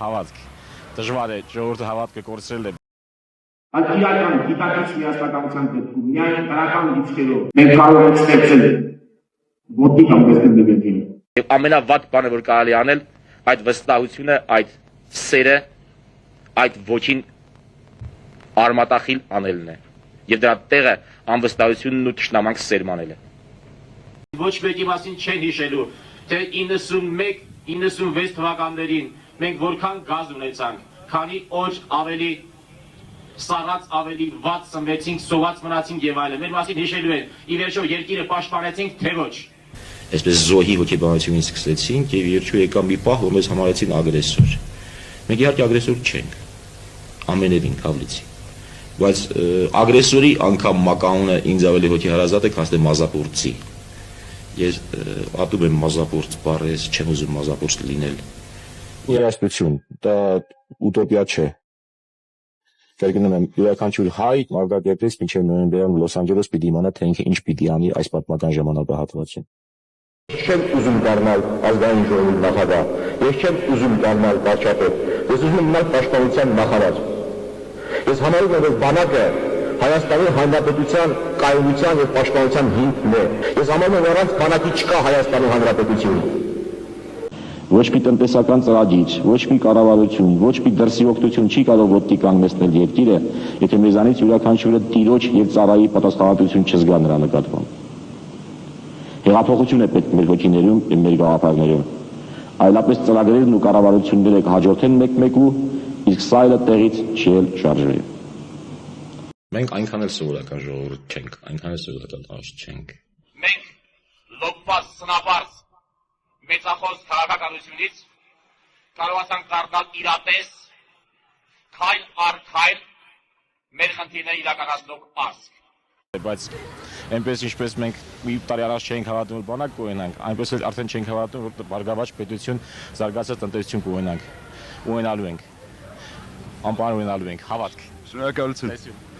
Հավատք։ Դժվար է, ժողովուրդը հավատքը կորցրել է։ Այդ իրական գիտակից միասնականության դեպքում միայն քրական դիցքերով մենք կարող ենք ստեղծել ոդի կամ դեպքին։ Եվ ամենավատ բանը, որ կարելի անել, այդ վստահությունը, այդ սերը, այդ ոչին արմատախիլ անելն է։ Եվ դրա տեղը անվստահությունն ու թշնամանք սերմանելը։ Ոչ մեկի մասին չեն հիշելու, թե 91-96 թվականներին մենք որքան գազ ունեցանք, քանի օր ավելի սառած ավելի վատ սնվեցինք, սոված մնացինք եւ այլն։ Մեր մասին հիշելու են, ի վերջո երկիրը պաշտպանեցինք, թե ոչ։ Այսպես զոհի հոգեբանությունից սկսեցինք եւ երջու եկան մի պահ, որ մեզ համարեցին ագրեսոր։ Մենք իհարկե ագրեսոր չենք, ամենևին հավլիցի։ Բայց ագրեսորի անգամ մականունը ինձ ավելի հոգեհարազատ է, քան թե մազապուրծի։ Ես ատում եմ մազապուրծ բառը, չեմ ուզում մազապուրծ լինել։ Երաժշտություն, դա ուտոպիա չէ։ Կրկնում եմ, յուրաքանչյուր հայ Մարգարետ մինչև նոյեմբերյան Լոս Անջելես պիտի իմանա, թե ինքը ինչ պիտի անի այս պատմական ժամանակահատվածին։ Ես չեմ ուզում դառնալ ազգային ժողովի նախագահ, ես չեմ ուզում դառնալ վարչապետ, ես ուզում եմ մնալ պաշտպանության նախարար։ Ես համարում եմ, որ բանակը Հայաստանի Հանրապետության կայունության եւ պաշտպանության հիմքն է։ Ես համարում եմ, որ առանց բանակի չկա Հայաստանի Հանրապետություն։ Ոչ մի տնտեսական ծրագիր, ոչ մի կառավարություն, ոչ մի դրսի օգնություն չի կարող ոտքի կանգնեցնել երկիրը, եթե մեզանից յուրաքանչյուրը տիրոջ եւ ծառայի պատասխանատվություն չզգա նրա նկատմամբ։ Հեղափոխություն է պետք մեր հոգիներում եւ մեր գաղափարներում։ Այլապես ծրագրերն ու կառավարությունները կհաջորդեն մեկ-մեկու, իսկ սայլը տեղից չի շարժվի։ Մենք այնքան էլ սովորական ժողովուրդ չենք, այնքան էլ սովորական տարածք չենք։ Մենք լոբված սնապարզ մեծախոս քաղաքականությունից կարողացանք դառնալ իրատես քայլ առ քայլ մեր խնդիրները իրականացնող ազգ։ Բայց այնպես ինչպես մենք մի տարի առաջ չէինք հավատում, որ բանակ կունենանք, այնպես էլ արդեն չենք հավատում, որ բարգավաճ պետություն, զարգացած տնտեսություն կունենանք, ունենալու ենք, անպայման ունենալու ենք, հավատք։ Շնորհակալություն։